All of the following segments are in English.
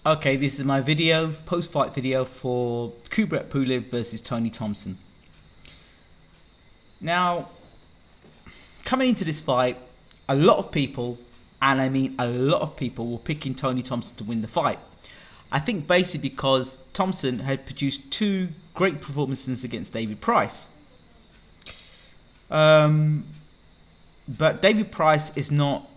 Okay, this is my video, post-fight video for Kubrat Pulev versus Tony Thompson. Now, coming into this fight, a lot of people, and I mean a lot of people, were picking Tony Thompson to win the fight. I think basically because Thompson had produced two great performances against David Price. But David Price is not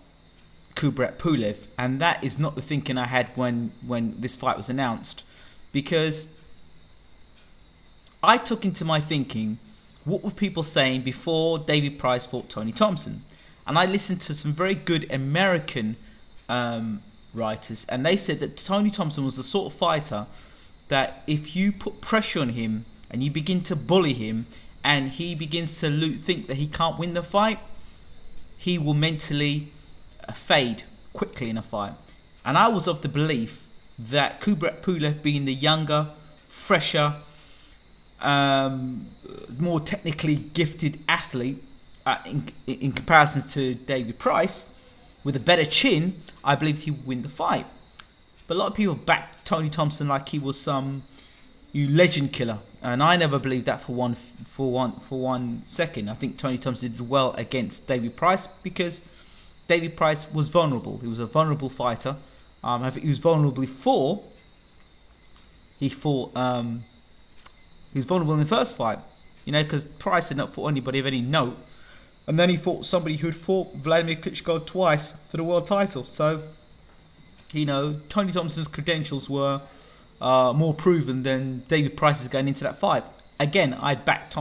Kubrat Pulev, and that is not the thinking I had when this fight was announced, because I took into my thinking what were people saying before David Price fought Tony Thompson, and I listened to some very good American writers, and they said that Tony Thompson was the sort of fighter that if you put pressure on him and you begin to bully him and he begins to think that he can't win the fight, he will mentally fade quickly in a fight. And I was of the belief that Kubrat Pulev, being the younger, fresher, more technically gifted athlete in comparison to David Price, with a better chin, I believed he would win the fight. But a lot of people backed Tony Thompson like he was some legend killer, and I never believed that for one second. I think Tony Thompson did well against David Price because David Price was vulnerable. He was a vulnerable fighter. I think he was vulnerable before he fought. He was vulnerable in the first fight, because Price had not fought anybody of any note, and then he fought somebody who had fought Vladimir Klitschko twice for the world title. So, Tony Thompson's credentials were more proven than David Price's going into that fight. Again, I backed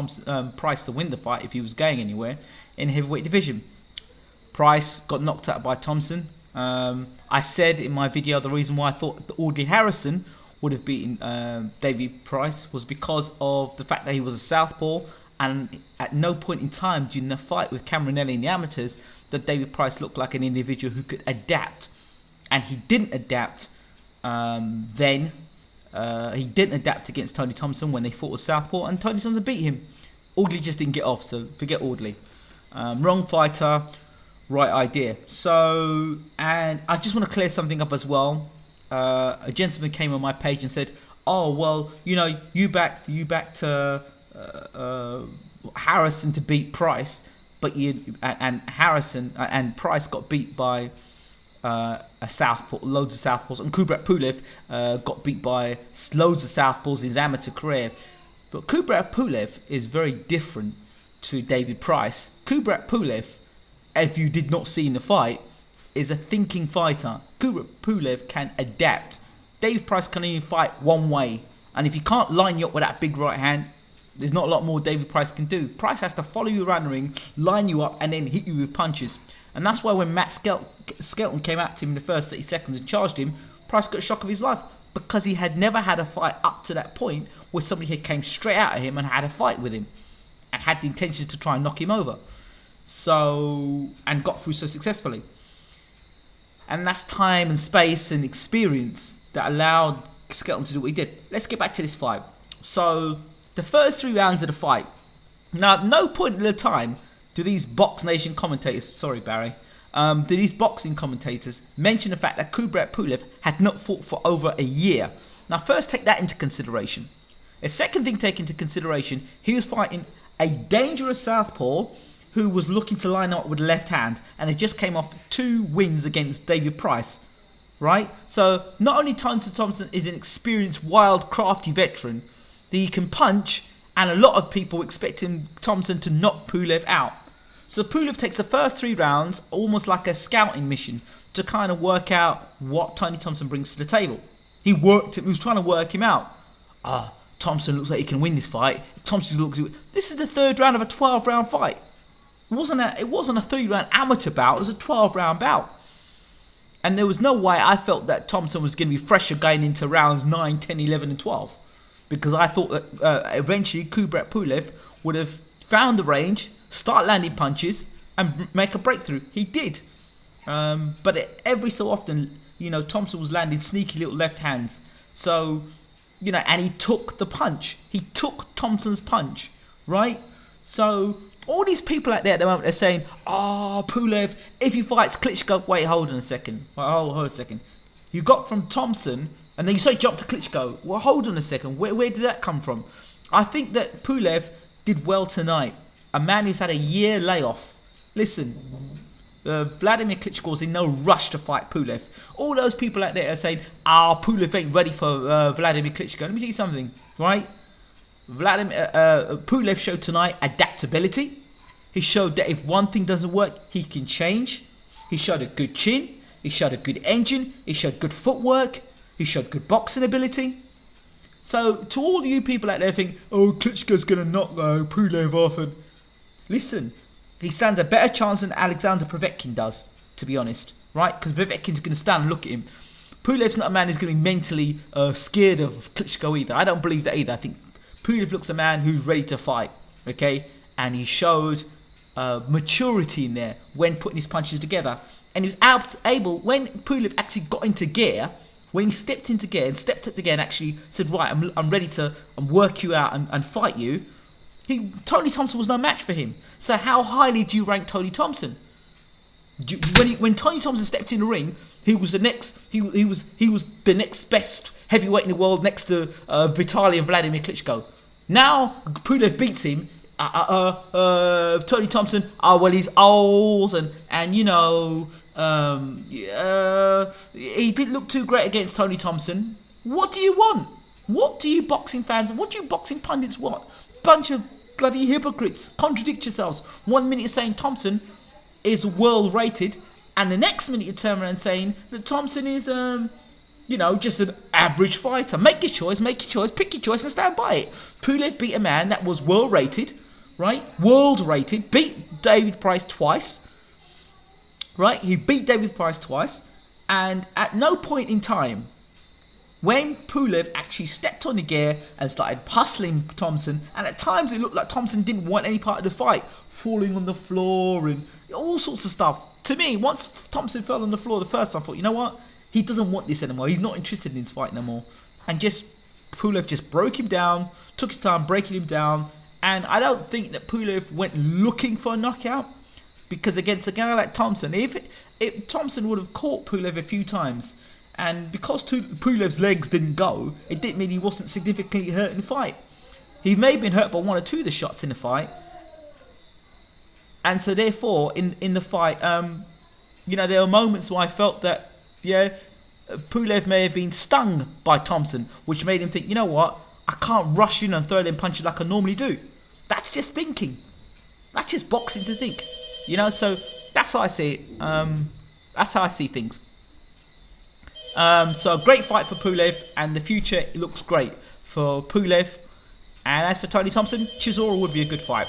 Price to win the fight if he was going anywhere in the heavyweight division. Price got knocked out by Thompson. I said in my video the reason why I thought that Audley Harrison would have beaten David Price was because of the fact that he was a southpaw, and at no point in time during the fight with Cameronelli in the amateurs that David Price looked like an individual who could adapt, and he didn't adapt then. He didn't adapt against Tony Thompson when they fought with southpaw, and Tony Thompson beat him. Audley just didn't get off, so forget Audley. Wrong fighter, right idea. So, and I just want to clear something up as well. A gentleman came on my page and said, "Oh well, you backed Harrison to beat Price, but Harrison and Price got beat by a southpaw, loads of southpaws, and Kubrat Pulev got beat by loads of southpaws in his amateur career. But Kubrat Pulev is very different to David Price. Kubrat Pulev, if you did not see in the fight, is a thinking fighter. Kubrat Pulev can adapt. David Price can only fight one way, and if he can't line you up with that big right hand, there's not a lot more David Price can do. Price has to follow you around the ring, line you up, and then hit you with punches. And that's why when Matt Skelton came at him in the first 30 seconds and charged him, Price got a shock of his life, because he had never had a fight up to that point where somebody had came straight out of him and had a fight with him and had the intention to try and knock him over. So, and got through so successfully. And that's time and space and experience that allowed Skelton to do what he did. Let's get back to this fight. So, the first 3 rounds of the fight. Now, at no point in the time do these Box Nation commentators, sorry Barry, do these boxing commentators mention the fact that Kubrat Pulev had not fought for over a year. Now, first take that into consideration. A second thing to take into consideration, he was fighting a dangerous southpaw who was looking to line up with the left hand, and it just came off 2 wins against David Price, right? So not only Tony Thompson is an experienced, wild, crafty veteran that he can punch, and a lot of people expecting Thompson to knock Pulev out. So Pulev takes the first 3 rounds almost like a scouting mission to kind of work out what Tony Thompson brings to the table. He was trying to work him out. Thompson looks like he can win this fight. This is the 3rd round of a 12-round fight. It wasn't a 3-round amateur bout, it was a 12-round bout. And there was no way I felt that Thompson was going to be fresher going into rounds 9, 10, 11 and 12. Because I thought that eventually Kubrat Pulev would have found the range, start landing punches and make a breakthrough. He did. But every so often, Thompson was landing sneaky little left hands. So, and he took the punch. He took Thompson's punch, right? So all these people out there at the moment, they're saying, Pulev, if he fights Klitschko, wait, hold on a second. You got from Thompson And then you say jump to Klitschko. Well, hold on a second. Where did that come from? I think that Pulev did well tonight. A man who's had a year layoff. Listen, Vladimir Klitschko was in no rush to fight Pulev. All those people out there are saying, Pulev ain't ready for Vladimir Klitschko. Let me tell you something, right? Pulev showed tonight adaptability. He showed that if one thing doesn't work, he can change. He showed a good chin. He showed a good engine. He showed good footwork. He showed good boxing ability. So to all you people out there think, Klitschko's going to knock Pulev off. And listen, he stands a better chance than Alexander Povetkin does, to be honest. Right? Because Povetkin's going to stand and look at him. Pulev's not a man who's going to be mentally scared of Klitschko either. I don't believe that either. I think Pulev looks a man who's ready to fight. Okay? And he showed maturity in there when putting his punches together. And he was able, when Pulev actually got into gear, when he stepped into gear and stepped up again, actually said, right, I'm ready to work you out and fight you. Tony Thompson was no match for him. So how highly do you rank Tony Thompson? When Tony Thompson stepped in the ring, he was the next. He was the next best heavyweight in the world, next to Vitaly and Vladimir Klitschko. Now Pulev beats him. Tony Thompson, well, he's old and you know, he didn't look too great against Tony Thompson. What do you want? What do you boxing fans, what do you boxing pundits want? Bunch of bloody hypocrites. Contradict yourselves. 1 minute you're saying Thompson is world rated, and the next minute you turn around saying that Thompson is just an average fighter. Make your choice, pick your choice and stand by it. Pulev beat a man that was world rated, right? World rated, beat David Price twice, right? He beat David Price twice, and at no point in time, when Pulev actually stepped on the gear and started hustling Thompson, and at times it looked like Thompson didn't want any part of the fight, falling on the floor and all sorts of stuff. To me, once Thompson fell on the floor the first time, I thought, you know what? He doesn't want this anymore. He's not interested in this fight no more. And Pulev just broke him down, took his time breaking him down. And I don't think that Pulev went looking for a knockout, because against a guy like Thompson, if Thompson would have caught Pulev a few times, and because Pulev's legs didn't go, it didn't mean he wasn't significantly hurt in the fight. He may have been hurt by one or two of the shots in the fight. And so therefore, in the fight, there were moments where I felt that, Pulev may have been stung by Thompson, which made him think, you know what, I can't rush in and throw them punches like I normally do. That's just thinking. That's just boxing to think. So that's how I see it. That's how I see things. So a great fight for Pulev, and the future looks great for Pulev. And as for Tony Thompson, Chisora would be a good fight.